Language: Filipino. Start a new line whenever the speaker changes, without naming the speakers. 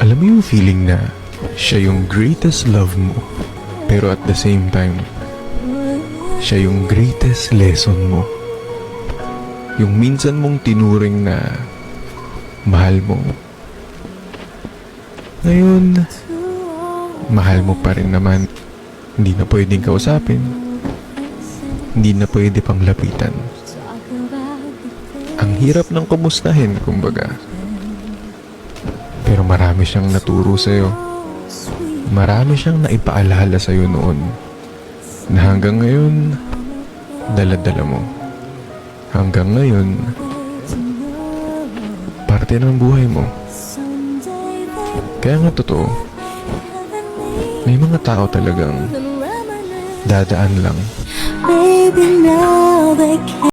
Alam mo yung feeling na siya yung greatest love mo, pero at the same time, siya yung greatest lesson mo. Yung minsan mong tinuring na mahal mo, ngayon, mahal mo pa rin naman. Hindi na pwedeng kausapin, hindi na pwede pang lapitan. Ang hirap ng kumustahin, kumbaga. Pero marami siyang naturo sa'yo. Marami siyang naipaalala sa'yo noon na hanggang ngayon, dala-dala mo. Hanggang ngayon, parte ng buhay mo. Kaya nga totoo, may mga tao talagang dadaan lang.
Baby, now they can't.